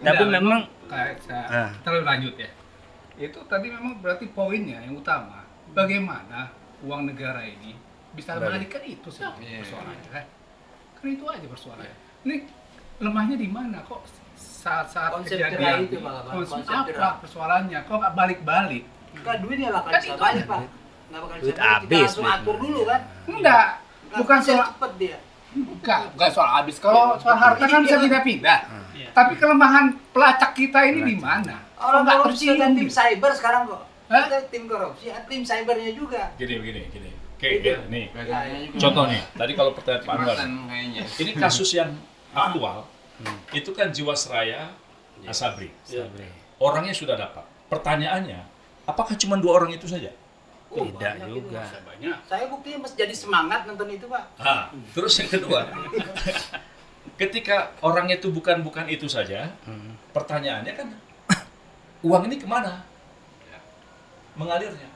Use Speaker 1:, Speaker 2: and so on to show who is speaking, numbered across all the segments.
Speaker 1: Tapi memang
Speaker 2: kayak terlalu lanjut ya. Itu tadi memang berarti poinnya yang utama. Bagaimana uang negara ini bisa balik, kan itu sih persoalannya kan. Kan itu aja persoalannya. Ini lemahnya di mana kok saat
Speaker 3: Konsep
Speaker 2: kejadian
Speaker 3: cerai itu
Speaker 2: ini?
Speaker 3: malah, Pak.
Speaker 2: Konsep
Speaker 3: Konsep
Speaker 2: apa
Speaker 3: cerai.
Speaker 2: persoalannya? Kok nggak balik-balik?
Speaker 3: Kan duitnya bakal
Speaker 2: Kan
Speaker 3: bisa
Speaker 2: itu
Speaker 3: balik,
Speaker 2: aja.
Speaker 3: Pak. Nggak bakal
Speaker 1: Duit
Speaker 3: bisa balik. Kita
Speaker 1: habis
Speaker 3: langsung
Speaker 1: duitnya.
Speaker 3: atur dulu kan.
Speaker 2: Enggak. Bukan
Speaker 3: Bisa
Speaker 2: soal
Speaker 3: cepet dia.
Speaker 2: Bukan soal habis. Kalau soal harta kan bisa pindah-pindah. Tapi kelemahan pelacak kita ini di mana?
Speaker 3: Orang
Speaker 2: nggak
Speaker 3: korupsi ada
Speaker 2: tercium
Speaker 3: tim
Speaker 2: gitu?
Speaker 3: cyber sekarang kok.
Speaker 2: Hah?
Speaker 3: Ada tim korupsi, ada tim cybernya juga.
Speaker 4: Gini. Oke,
Speaker 3: Itu.
Speaker 4: nih.
Speaker 3: Ya,
Speaker 4: Contoh nih, tadi kalau pertanyaan Pak Anwar.
Speaker 5: kayaknya.
Speaker 4: Ini kasus yang aktual, itu kan Jiwasraya Asabri. Orangnya sudah dapat. Pertanyaannya, apakah cuma 2 orang itu saja?
Speaker 3: Oh,
Speaker 1: Tidak
Speaker 3: banyak itu.
Speaker 1: juga.
Speaker 2: Banyak.
Speaker 3: Saya buktinya masih jadi semangat nonton itu, Pak.
Speaker 4: Terus yang kedua, ketika orangnya itu bukan itu saja, pertanyaannya kan, uang ini kemana? Mengalirnya.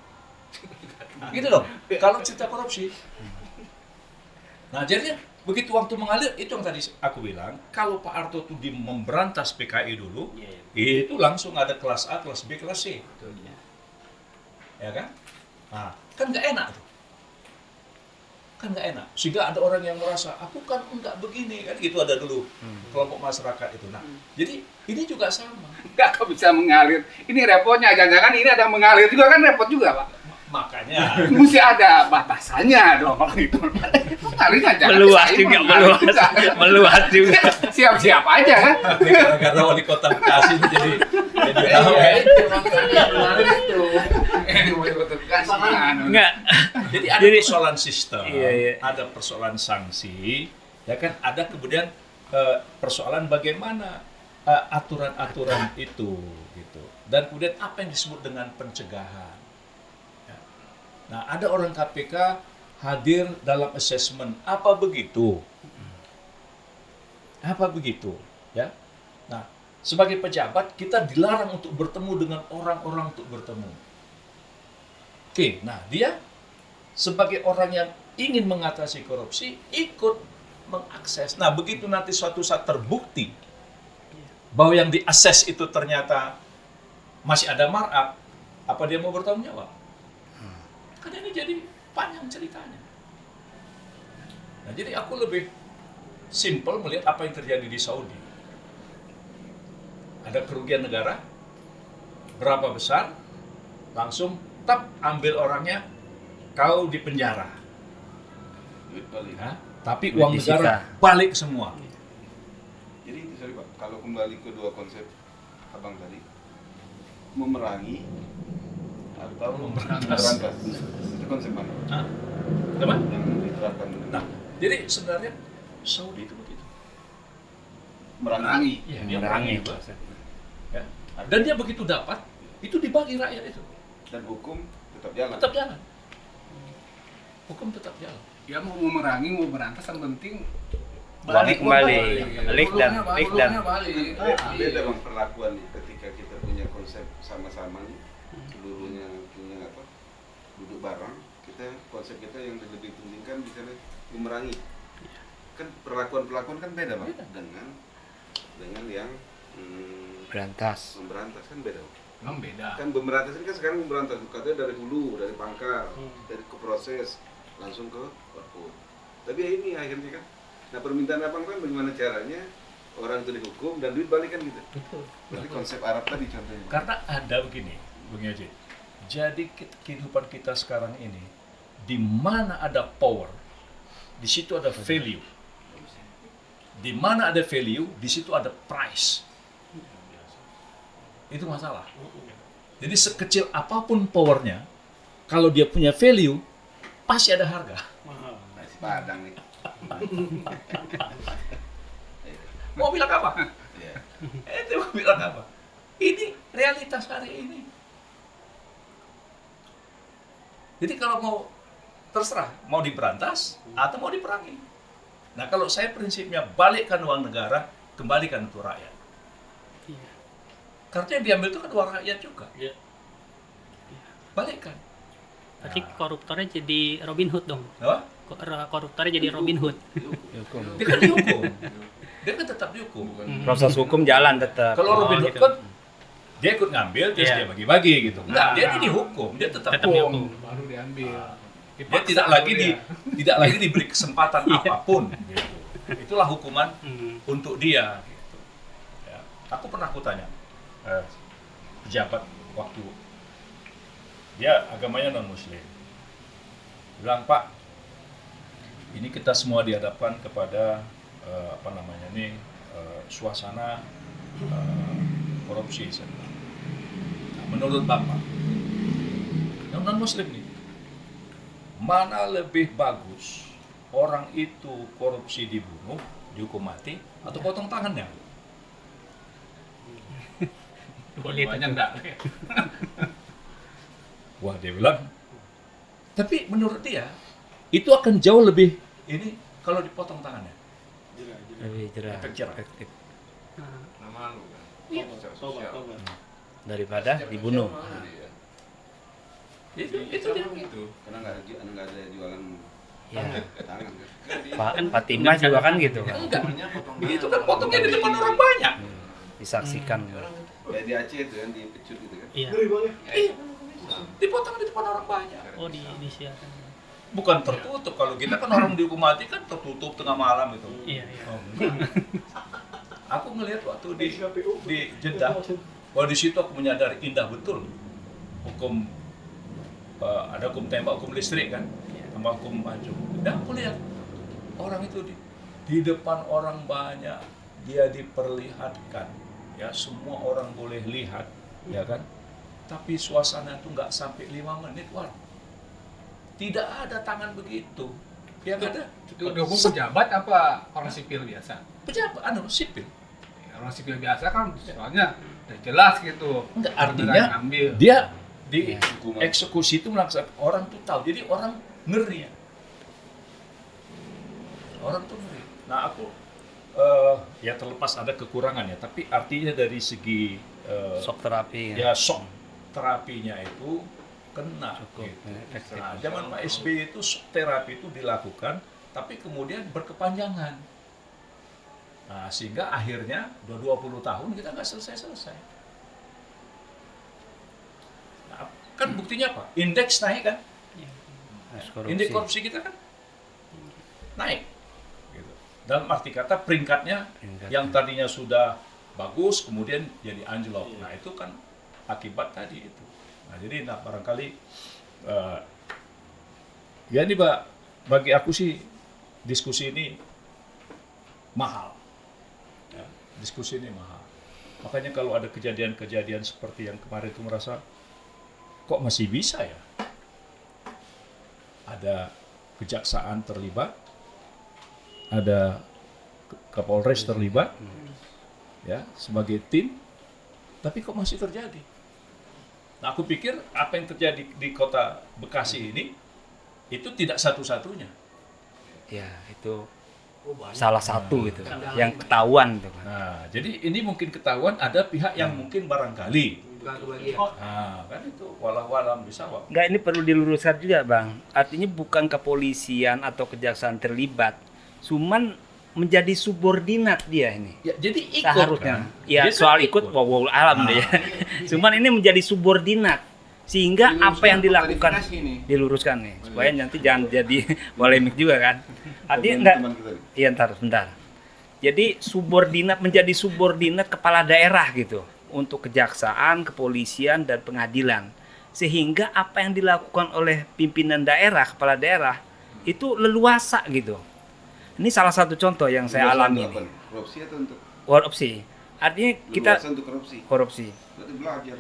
Speaker 4: Gitu dong, kalau cerita korupsi. Nah, jadinya begitu waktu mengalir, itu yang tadi aku bilang, kalau Pak Harto itu memberantas PKI dulu, itu langsung ada kelas A, kelas B, kelas C. Ya kan? Nah, kan nggak enak tuh. Kan nggak enak. Sehingga ada orang yang merasa, aku kan nggak begini, kan gitu ada dulu kelompok masyarakat itu. Nah, jadi ini juga sama.
Speaker 2: Enggak kok bisa mengalir. Ini repotnya, jangan-jangan ini ada mengalir juga kan repot juga, Pak.
Speaker 4: Makanya
Speaker 2: Mesti ada batasannya dong kalau itu. Mengalirnya jangan
Speaker 1: Meluas
Speaker 2: saya
Speaker 1: juga,
Speaker 2: mengalir
Speaker 1: meluas juga.
Speaker 2: Siap-siap aja kan.
Speaker 4: gara-gara wali kota Bekasi itu jadi tahu
Speaker 2: Iya,
Speaker 4: ya.
Speaker 3: Itu.
Speaker 2: Ini mau ikut kasih.
Speaker 1: Enggak.
Speaker 4: Jadi ada
Speaker 1: Jadi-
Speaker 4: persoalan sistem,
Speaker 1: Iya.
Speaker 4: ada persoalan sanksi, ya kan? Ada kemudian persoalan bagaimana aturan-aturan itu, gitu. Dan kemudian apa yang disebut dengan pencegahan. Ya. Nah, ada orang KPK hadir dalam assessment, apa begitu? Apa begitu? Ya. Nah, sebagai pejabat kita dilarang untuk bertemu dengan orang-orang untuk bertemu. Oke, nah dia sebagai orang yang ingin mengatasi korupsi ikut mengakses. Nah, begitu nanti suatu saat terbukti bahwa yang diakses itu ternyata masih ada markup, apa dia mau bertanggung jawab? Kan ini jadi panjang ceritanya. Nah, jadi aku lebih simpel melihat apa yang terjadi di Saudi. Ada kerugian negara, berapa besar, langsung tap ambil orangnya, kau di penjara.
Speaker 5: Duit balik.
Speaker 4: Hah? Tapi
Speaker 1: Duit
Speaker 4: uang
Speaker 1: disita.
Speaker 4: negara balik semua.
Speaker 5: Jadi itu sorry Pak, kalau kembali ke 2 konsep abang tadi, memerangi atau
Speaker 4: Memberantas.
Speaker 5: itu konsep mana
Speaker 4: Hah? Teman?
Speaker 5: yang diterapkan dulu?
Speaker 4: Nah, jadi sebenarnya Saudi itu begitu.
Speaker 5: Merangi.
Speaker 4: Iya, dia
Speaker 1: Memerangi.
Speaker 4: juga. Ya. Dan dia begitu dapat, itu dibagi rakyat itu.
Speaker 5: Dan hukum tetap jalan.
Speaker 4: Tetap jalan. Hukum tetap jalan.
Speaker 2: Ya mau memerangi, mau berantas, yang penting
Speaker 1: Balik kembali. Balik dan
Speaker 2: Hulunya balik.
Speaker 5: Beda bang perlakuan nih ketika kita punya konsep sama-sama nih, seluruhnya punya apa, duduk bareng, kita konsep kita yang lebih pentingkan misalnya memerangi. Kan perlakuan kan beda bang
Speaker 4: Beda.
Speaker 5: dengan yang
Speaker 1: Berantas.
Speaker 5: memberantas kan beda. Bang.
Speaker 2: Memang beda.
Speaker 5: Kan memberantas ini kan sekarang memberantas katanya dari hulu, dari pangkal, dari ke proses langsung ke perpu. Tapi ya ini akhirnya kan, nah permintaan abang kan bagaimana caranya orang itu dihukum dan duit balik kan gitu.
Speaker 4: Betul.
Speaker 5: Berarti konsep Arab tadi contohnya.
Speaker 4: Karena ada begini, Bung Yaji. Jadi kehidupan kita sekarang ini, di mana ada power, di situ ada value. Di mana ada value, di situ ada price. Itu masalah. Jadi sekecil apapun powernya, kalau dia punya value, pasti ada harga.
Speaker 5: Nasi Padang nih.
Speaker 4: Mau bilang apa?
Speaker 5: Iya.
Speaker 4: Itu mau bilang apa? Ini realitas hari ini. Jadi kalau mau terserah, mau diberantas atau mau diperangi. Nah kalau saya prinsipnya balikkan uang negara, kembalikan untuk rakyat. Karena yang diambil itu kan uang rakyat juga. Balikkan.
Speaker 6: Berarti koruptornya jadi Robin Hood dong.
Speaker 4: Apa?
Speaker 6: koruptornya jadi Robin Hood.
Speaker 1: Hukum.
Speaker 4: Dia kan dihukum. Dia kan tetap dihukum.
Speaker 1: Proses hukum jalan tetap.
Speaker 4: Kalau Robin Hood
Speaker 6: gitu.
Speaker 4: kan dia ikut ngambil terus
Speaker 6: Iya.
Speaker 4: dia bagi-bagi gitu. Enggak, dia ini dihukum, dia tetap
Speaker 6: Tetap
Speaker 4: hukum.
Speaker 6: dihukum.
Speaker 2: Baru diambil.
Speaker 4: Dia
Speaker 2: Dipaksa
Speaker 4: tidak lagi
Speaker 2: baru dia.
Speaker 4: tidak lagi diberi kesempatan apapun gitu. Itulah hukuman
Speaker 6: Hmm.
Speaker 4: untuk dia gitu. Ya. Aku pernah tanya pejabat waktu dia agamanya non muslim. Bilang, "Pak, ini kita semua dihadapkan kepada suasana korupsi." Saya bilang. Nah, menurut Bapak, yang non muslim nih, mana lebih bagus orang itu korupsi dibunuh, dihukum mati, atau potong tangannya?
Speaker 2: Dua-duanya enggak.
Speaker 4: Wah, dia bilang, tapi menurut dia itu akan jauh lebih ini kalau dipotong tangannya.
Speaker 1: Lebih jerah.
Speaker 4: Efek jerah.
Speaker 1: Efektif.
Speaker 4: Iya.
Speaker 1: Daripada dibunuh.
Speaker 4: Itu dia gitu.
Speaker 5: Karena nggak ada jualan
Speaker 1: Ya.
Speaker 5: tangan kan.
Speaker 1: Pak Fatimah juga kan gitu kan.
Speaker 4: Enggak. Itu kan potongnya di depan orang banyak.
Speaker 1: Disaksikan.
Speaker 5: Kayak di Aceh itu kan, di Pecut gitu kan.
Speaker 6: Iya.
Speaker 4: Iya. Dipotong di depan orang banyak.
Speaker 6: Oh, disiarkan.
Speaker 4: Bukan tertutup. Kalau kita kan orang dihukum mati kan tertutup tengah malam itu.
Speaker 6: Iya, iya.
Speaker 4: Oh, enggak. Aku ngelihat waktu di Jeddah, bahwa di situ aku menyadari indah betul hukum ada hukum tembak, hukum listrik kan, sama hukum maju. Dan aku lihat orang itu di depan orang banyak dia diperlihatkan, ya semua orang boleh lihat, ya kan. Tapi suasana itu nggak sampai 5 menit, Wan. Tidak ada tangan begitu. Yang ada
Speaker 2: Dihukum pejabat apa orang sipil biasa?
Speaker 4: pejabat, sipil.
Speaker 2: Orang sipil biasa kan soalnya udah jelas gitu.
Speaker 4: Enggak,
Speaker 2: Beneran
Speaker 4: artinya
Speaker 2: ngambil.
Speaker 4: dia di
Speaker 5: Hukuman.
Speaker 4: eksekusi itu melaksanakan orang tuh tahu, jadi orang ngeri ya. Orang tuh ngeri. Nah aku ya terlepas ada kekurangannya, tapi artinya dari segi
Speaker 1: Shock terapi.
Speaker 4: ya shock terapinya itu kena.
Speaker 1: Cukup
Speaker 4: Gitu.
Speaker 1: efektif.
Speaker 4: Nah zaman Pak SBY itu shock terapi itu dilakukan, tapi kemudian berkepanjangan. Nah, sehingga akhirnya udah 20 tahun kita nggak selesai-selesai. Nah, kan buktinya apa? Indeks naik kan?
Speaker 1: Kasus korupsi.
Speaker 4: Indeks korupsi kita kan naik. Gitu. Dalam arti kata peringkatnya
Speaker 1: Peringkatnya.
Speaker 4: yang tadinya sudah bagus kemudian jadi anjlok. Nah itu kan akibat tadi itu. Nah jadi barangkali ya ini bagi aku sih diskusi ini mahal. Ya, diskusi ini mahal. Makanya kalau ada kejadian-kejadian seperti yang kemarin itu merasa kok masih bisa ya? Ada kejaksaan terlibat, ada Kapolres terlibat, ya sebagai tim, tapi kok masih terjadi? Nah, aku pikir apa yang terjadi di kota Bekasi ini itu tidak satu-satunya.
Speaker 1: Ya, itu salah satu gitu yang ketahuan tuh kan.
Speaker 4: Nah, jadi ini mungkin ketahuan ada pihak yang mungkin barangkali.
Speaker 3: Bukan kebagian.
Speaker 4: Nah, kan itu walau-walau bisa wak.
Speaker 1: Enggak, ini perlu diluruskan juga, Bang. Artinya bukan kepolisian atau kejaksaan terlibat, cuman menjadi subordinat dia ini.
Speaker 4: Ya, jadi ikut
Speaker 1: Seharusnya.
Speaker 4: kan.
Speaker 1: Ya,
Speaker 4: Dia kan
Speaker 1: soal ikut wow alam deh ya. Cuman ini menjadi subordinat. Sehingga apa yang dilakukan
Speaker 5: Klarifikasi ini.
Speaker 1: diluruskan nih, supaya nanti jangan jadi polemik juga kan. Artinya enggak.
Speaker 5: Teman kita nih.
Speaker 1: Iya, ntar sebentar. Jadi subordinat menjadi subordinat kepala daerah gitu untuk kejaksaan, kepolisian dan pengadilan. Sehingga apa yang dilakukan oleh pimpinan daerah, kepala daerah itu leluasa gitu. Ini salah satu contoh yang saya
Speaker 5: Leluasa
Speaker 1: alami
Speaker 5: untuk
Speaker 1: nih.
Speaker 5: apa? Korupsi atau untuk
Speaker 1: Korupsi. Artinya kita
Speaker 5: leluasa untuk
Speaker 1: korupsi.
Speaker 5: Berarti belajar.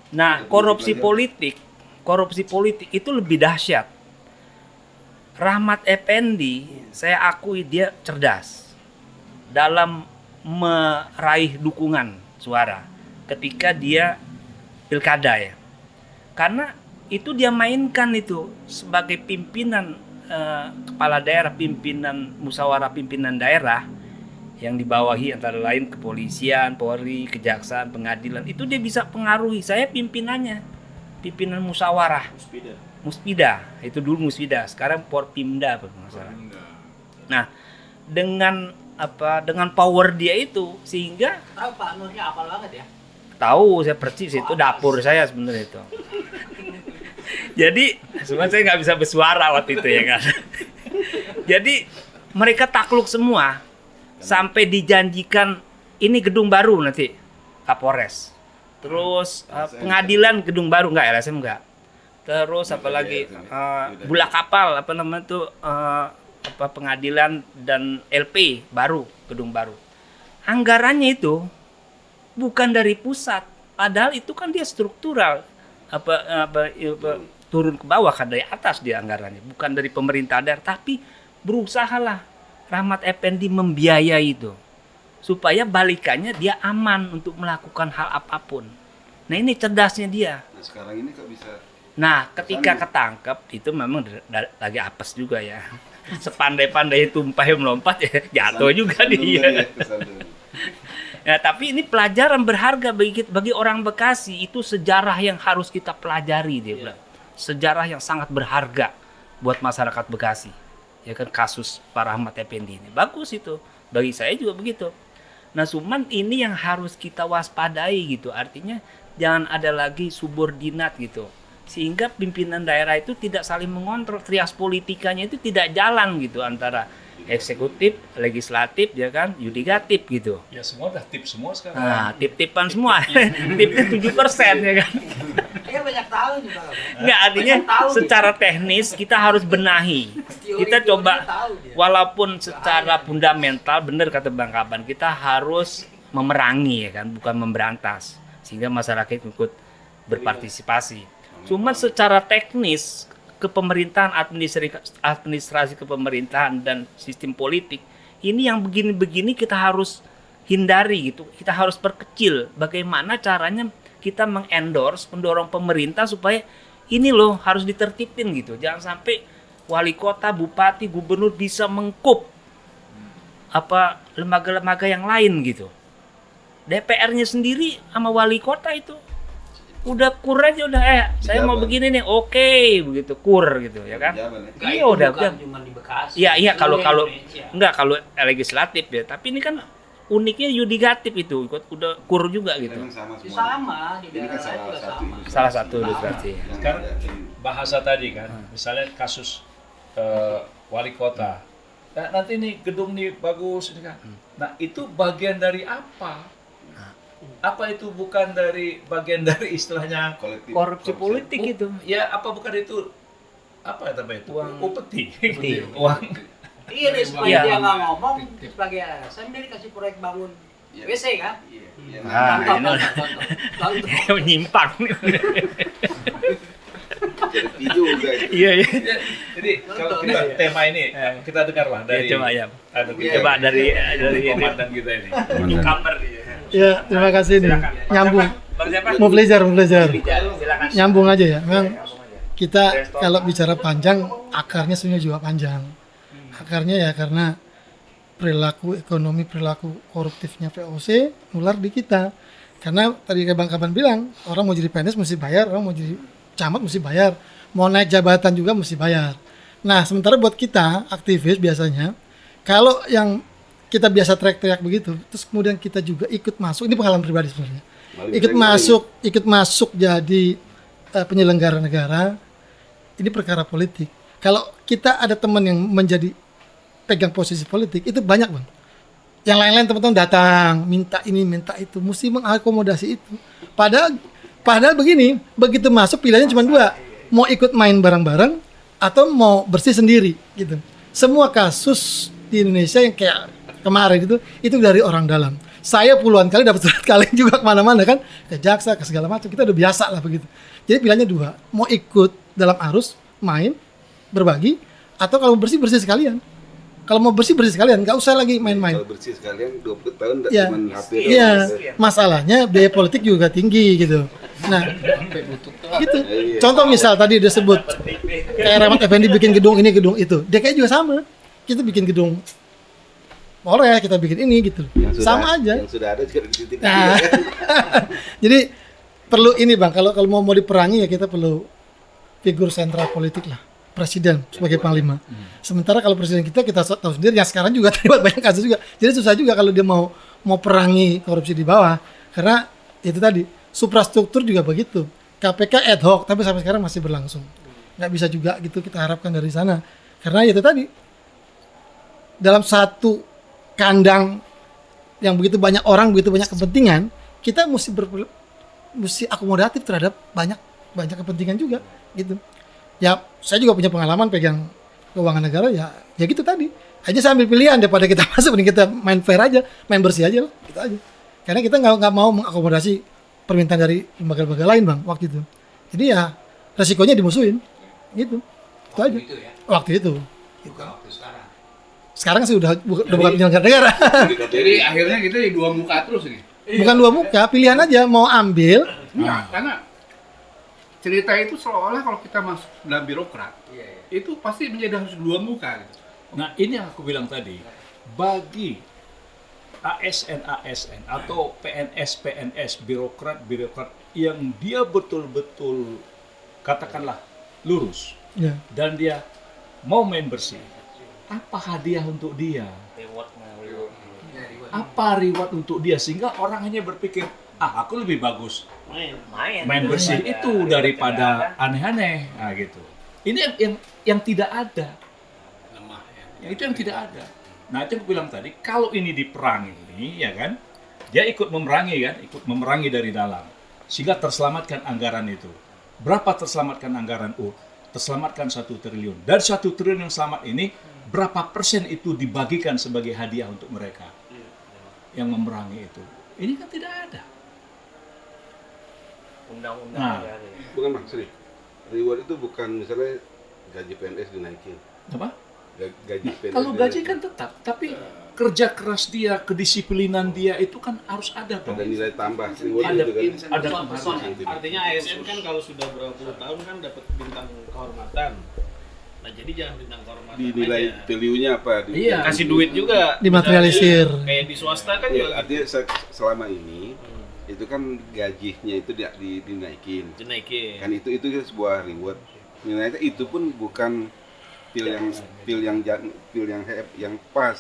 Speaker 1: Nah, korupsi politik itu lebih dahsyat. Rahmat Effendi, saya akui dia cerdas dalam meraih dukungan suara ketika dia pilkada ya. Karena itu dia mainkan itu sebagai pimpinan kepala daerah, pimpinan musyawarah pimpinan daerah yang dibawahi antara lain kepolisian, Polri, kejaksaan, pengadilan. Itu dia bisa pengaruhi. Saya pimpinannya, pimpinan musyawarah. Musbida, itu dulu Musbida, sekarang Porpimda kalau nggak salah. Nah, dengan power dia itu sehingga
Speaker 3: Tahu Pak Nurnya apal banget ya.
Speaker 1: tahu saya persis itu dapur saya sebenarnya itu. Jadi sebenarnya saya nggak bisa bersuara waktu itu ya kan. Jadi mereka takluk semua sampai dijanjikan ini gedung baru nanti Kapolres. Terus pengadilan gedung baru nggak LSM nggak. Terus apalagi bulak kapal apa namanya tuh pengadilan dan LP baru gedung baru. Anggarannya itu bukan dari pusat, padahal itu kan dia struktural turun ke bawah kan dari atas dia anggarannya, bukan dari pemerintah daerah, tapi berusahalah Rahmat Effendi membiayai itu supaya balikannya dia aman untuk melakukan hal apapun. Nah ini cerdasnya dia.
Speaker 5: Nah sekarang ini kok bisa
Speaker 1: Nah, ketika ketangkep itu memang lagi apes juga ya. Sepandai-pandai tumpah melompat ya jatuh juga dia. Ya, tapi ini pelajaran berharga bagi orang Bekasi, itu sejarah yang harus kita pelajari dia bilang. Sejarah yang sangat berharga buat masyarakat Bekasi. Ya kan kasus Pak Rahmat Effendi ini. Bagus itu. Bagi saya juga begitu. Nah, cuman ini yang harus kita waspadai gitu. Artinya jangan ada lagi subordinat gitu. Sehingga pimpinan daerah itu tidak saling mengontrol, trias politikanya itu tidak jalan gitu antara eksekutif, legislatif, ya kan, yudikatif gitu.
Speaker 4: Ya semua udah tip semua sekarang.
Speaker 1: Nah, tip-tipan semua, tipnya 7% ya kan.
Speaker 3: Dia banyak tahu nih Pak.
Speaker 1: Nggak, artinya
Speaker 3: Banyak tahu
Speaker 1: secara teknis kita harus benahi. Kita coba,
Speaker 3: tahu dia.
Speaker 1: walaupun secara fundamental, benar kata Bang Kaban, kita harus memerangi ya kan, bukan memberantas. Sehingga masyarakat ikut berpartisipasi. Cuma secara teknis kepemerintahan, administrasi kepemerintahan dan sistem politik ini yang begini-begini kita harus hindari gitu. Kita harus perkecil bagaimana caranya kita mengendorse, mendorong pemerintah supaya ini loh harus ditertibin gitu. Jangan sampai wali kota, bupati, gubernur bisa mengkup lembaga-lembaga yang lain gitu. DPR-nya sendiri sama wali kota itu udah kur aja udah saya mau begini nih oke begitu kur gitu ya kan.
Speaker 3: Enggak,
Speaker 1: Iya
Speaker 3: itu
Speaker 1: udah
Speaker 3: bukan cuma di Bekasi.
Speaker 1: iya kalau
Speaker 3: Seluruh Indonesia.
Speaker 1: enggak kalau legislatif ya, tapi ini kan uniknya yudikatif itu udah kur juga gitu.
Speaker 5: memang sama
Speaker 3: Itu
Speaker 5: semua.
Speaker 3: sama di
Speaker 5: Ini
Speaker 3: daerah
Speaker 5: kan
Speaker 3: lain juga sama.
Speaker 1: Salah satu ilustrasi.
Speaker 4: Sekarang bahasa tadi kan, misalnya kasus wali kota. Nah, nanti nih gedung nih bagus ini kan. Nah, itu bagian dari apa? Apa itu bukan dari bagian dari istilahnya
Speaker 5: Kolektif
Speaker 1: Korupsi politik itu.
Speaker 4: ya apa bukan itu apa namanya itu
Speaker 1: Uang.
Speaker 4: upeti
Speaker 1: Upeti.
Speaker 4: uang
Speaker 3: Iya deh, supaya
Speaker 1: Iya.
Speaker 3: dia nggak ngomong sebagai saya dia dikasih proyek bangun
Speaker 5: Iya.
Speaker 3: WC kan.
Speaker 5: Iya, iya.
Speaker 1: Ah,
Speaker 3: Contoh,
Speaker 1: ini
Speaker 3: contoh.
Speaker 1: menyimpang.
Speaker 5: Jadi juga itu.
Speaker 1: Iya iya.
Speaker 4: jadi kalau kita tema ini kita dengarlah dari
Speaker 1: Coba ya.
Speaker 5: Iya.
Speaker 1: Coba dari ini.
Speaker 4: komandan kita ini
Speaker 1: Newcomer dia.
Speaker 7: Ya, terima kasih nih. Nyambung.
Speaker 1: Bang siapa?
Speaker 7: Mau belajar.
Speaker 1: Silakan.
Speaker 7: Nyambung aja ya. Memang kita kalau bicara panjang, akarnya sebenarnya juga panjang. Akarnya ya karena perilaku ekonomi, perilaku koruptifnya VOC nular di kita. Karena tadi kayak Bang Kaban bilang, orang mau jadi PNS mesti bayar, orang mau jadi camat mesti bayar, mau naik jabatan juga mesti bayar. Nah, sementara buat kita aktivis biasanya, kalau yang kita biasa teriak-teriak begitu, terus kemudian kita juga ikut masuk, ini pengalaman pribadi sebenarnya, ikut masuk jadi penyelenggara negara, ini perkara politik. Kalau kita ada teman yang menjadi pegang posisi politik, itu banyak Bang. Yang lain-lain teman-teman datang, minta ini, minta itu, mesti mengakomodasi itu. Padahal begini, begitu masuk pilihannya cuma dua, mau ikut main bareng-bareng atau mau bersih sendiri gitu. Semua kasus di Indonesia yang kayak kemarin itu dari orang dalam. Saya puluhan kali dapat surat kaleng juga kemana-mana kan, ke jaksa, ke segala macam, kita udah biasa lah begitu. Jadi pilihannya dua, mau ikut dalam arus, main, berbagi, atau kalau bersih-bersih sekalian. Kalau mau bersih-bersih sekalian, nggak usah lagi main-main.
Speaker 5: Kalau bersih sekalian 20 tahun nggak
Speaker 7: Ya,
Speaker 5: cuma HP
Speaker 7: iya.
Speaker 5: doang.
Speaker 7: Masalahnya biaya politik juga tinggi gitu. Nah, gitu. Contoh misal tadi dia sebut kayak Rahmat Effendi bikin gedung ini, gedung itu. DKI juga sama. Kita bikin gedung Polres, kita bikin ini gitu. Sama aja.
Speaker 5: Yang sudah ada juga dititip.
Speaker 7: Nah, jadi perlu ini Bang, kalau mau diperangi ya kita perlu figur sentral politik lah, presiden sebagai panglima. Sementara kalau presiden kita tahu sendiri yang sekarang juga terlibat banyak kasus juga. Jadi susah juga kalau dia mau perangi korupsi di bawah, karena itu tadi suprastruktur juga begitu. KPK ad hoc tapi sampai sekarang masih berlangsung. Nggak bisa juga gitu kita harapkan dari sana. Karena itu tadi dalam satu kandang yang begitu banyak orang, begitu banyak kepentingan, kita mesti akomodatif terhadap banyak kepentingan juga gitu. Ya, saya juga punya pengalaman pegang keuangan negara ya gitu tadi. Hanya saya ambil pilihan daripada kita masuk, mending kita main fair aja, main bersih aja lah, gitu aja. Karena kita nggak mau mengakomodasi permintaan dari lembaga-lembaga lain, Bang, waktu itu. Jadi ya resikonya dimusuhin, gitu. Itu aja.
Speaker 3: Itu ya.
Speaker 7: Waktu itu.
Speaker 3: Bukan waktu sekarang.
Speaker 7: Sekarang sih udah bukan penyelenggara negara.
Speaker 2: Jadi akhirnya kita di dua muka terus nih.
Speaker 7: Bukan dua muka, pilihan aja mau ambil.
Speaker 2: Enggak, karena cerita itu seolah-olah kalau kita masuk dalam birokrat, itu pasti menjadi harus dua muka. Gitu.
Speaker 4: Nah, ini yang aku bilang tadi, bagi ASN atau PNS birokrat yang dia betul-betul katakanlah lurus
Speaker 7: Ya.
Speaker 4: dan dia mau main bersih, apa hadiah untuk dia? Apa reward untuk dia sehingga orang hanya berpikir, aku lebih bagus main bersih itu daripada aneh-aneh, nah gitu. Ini yang tidak ada.
Speaker 2: Lemah ya.
Speaker 4: Yang itu yang tidak ada. Nah, itu yang aku bilang tadi, kalau ini diperangi ini, ya kan, dia ikut memerangi dari dalam, sehingga terselamatkan anggaran itu. Berapa terselamatkan anggaran? Terselamatkan 1 triliun. Dari 1 triliun yang selamat ini, berapa persen itu dibagikan sebagai hadiah untuk mereka yang memerangi itu? Ini kan tidak ada.
Speaker 1: Undang-undang
Speaker 4: Nah.
Speaker 1: negara.
Speaker 5: Bukan maksudnya. Reward itu bukan misalnya gaji PNS dinaikin.
Speaker 4: Apa?
Speaker 5: Gaji PNS.
Speaker 4: Kalau gaji
Speaker 5: dinaikin.
Speaker 4: kan tetap, tapi kerja keras dia, kedisiplinan dia itu kan harus ada dong.
Speaker 5: Ada nilai tambah. Reward
Speaker 4: Ada
Speaker 5: itu kan.
Speaker 4: ada
Speaker 8: Artinya ASN kan kalau sudah berapa puluh tahun kan dapat bintang kehormatan. Nah jadi jangan bintang kehormatan
Speaker 5: Dinilai
Speaker 8: aja.
Speaker 5: value-nya apa?
Speaker 4: Iya.
Speaker 8: Kasih duit juga.
Speaker 7: Dimaterialisir.
Speaker 8: Kayak di swasta kan
Speaker 5: Ya,
Speaker 8: juga
Speaker 5: artinya selama ini itu kan gajinya itu dinaikin.
Speaker 8: dinaikin.
Speaker 5: Kan itu sebuah reward. Nilainya itu pun bukan pil yang pas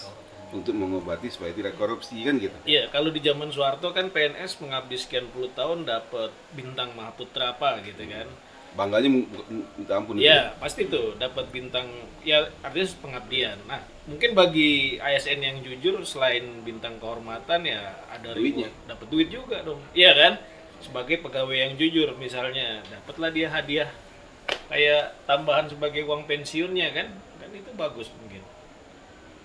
Speaker 5: untuk mengobati supaya tidak korupsi kan gitu.
Speaker 8: Iya, kalau di zaman Soeharto kan PNS mengabdi sekian puluh tahun dapat bintang Mahaputra apa gitu kan.
Speaker 5: Bangganya minta ampun.
Speaker 8: Iya, pasti tuh dapat bintang, ya artinya pengabdian. Nah, mungkin bagi ASN yang jujur selain bintang kehormatan ya ada
Speaker 5: Duitnya.
Speaker 8: dapat duit juga dong. Iya kan? Sebagai pegawai yang jujur misalnya, dapatlah dia hadiah kayak tambahan sebagai uang pensiunnya kan. Kan itu bagus mungkin.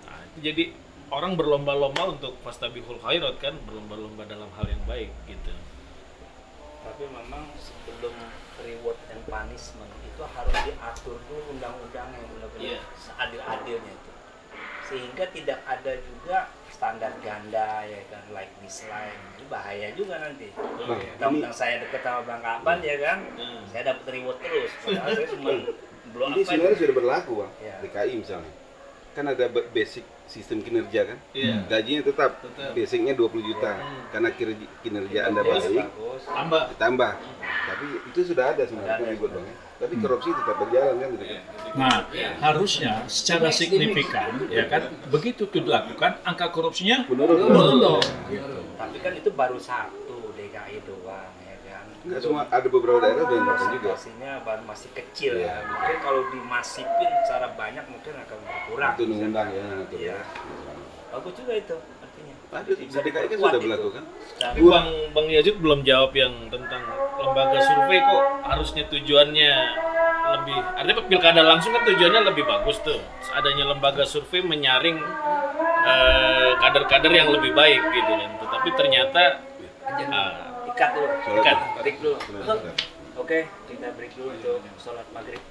Speaker 8: Nah, itu jadi orang berlomba-lomba untuk fastabihul khairat kan, berlomba-lomba dalam hal yang baik gitu.
Speaker 1: Tapi memang sebelum reward and punishment itu harus diatur dulu undang-undang yang benar-benar
Speaker 8: Iya.
Speaker 1: seadil-adilnya itu, sehingga tidak ada juga standar ganda ya kan, like dislike, itu bahaya juga nanti. Tentang saya deket sama Bang Kaban ya kan, saya dapat reward terus, padahal saya cuma belum
Speaker 5: Ini
Speaker 1: apa
Speaker 5: sebenarnya sudah berlaku Bang.
Speaker 1: Iya.
Speaker 5: DKI misalnya. Kan ada basic sistem kinerja kan?
Speaker 8: Iya.
Speaker 5: Gajinya tetap. Basicnya 20 juta. Karena kinerja Anda baik,
Speaker 1: bagus.
Speaker 8: Tambah.
Speaker 5: ditambah. Tapi itu sudah ada sebenarnya itu ribut Bang. Tapi korupsi tetap berjalan kan gitu.
Speaker 4: Nah, harusnya secara signifikan, ya kan, begitu itu dilakukan, angka korupsinya menurun.
Speaker 1: Tapi kan itu baru satu DKI doang ya kan.
Speaker 5: Enggak semua, ada beberapa daerah udah melakukan juga.
Speaker 1: Persentasinya baru masih kecil
Speaker 5: Iya.
Speaker 1: ya. Mungkin kalau dimasifin secara banyak mungkin akan berkurang.
Speaker 5: Itu undang-undang ya ngatur
Speaker 1: Iya.
Speaker 5: ya.
Speaker 1: Bagus juga itu artinya.
Speaker 5: Ada di
Speaker 1: Bisa
Speaker 5: DKI kan
Speaker 1: diperkuat
Speaker 5: sudah
Speaker 1: itu.
Speaker 5: berlaku kan?
Speaker 8: Tapi Bang Yazid belum jawab yang tentang lembaga survei kok harusnya tujuannya lebih, artinya pilkada langsung kan tujuannya lebih bagus tuh. Adanya lembaga survei menyaring kader-kader yang lebih baik gitu kan. Tetapi ternyata
Speaker 1: Ikat dulu.
Speaker 5: Sholat
Speaker 8: Ikat.
Speaker 1: Break dulu.
Speaker 5: Benar.
Speaker 1: Oke, kita break dulu untuk sholat maghrib.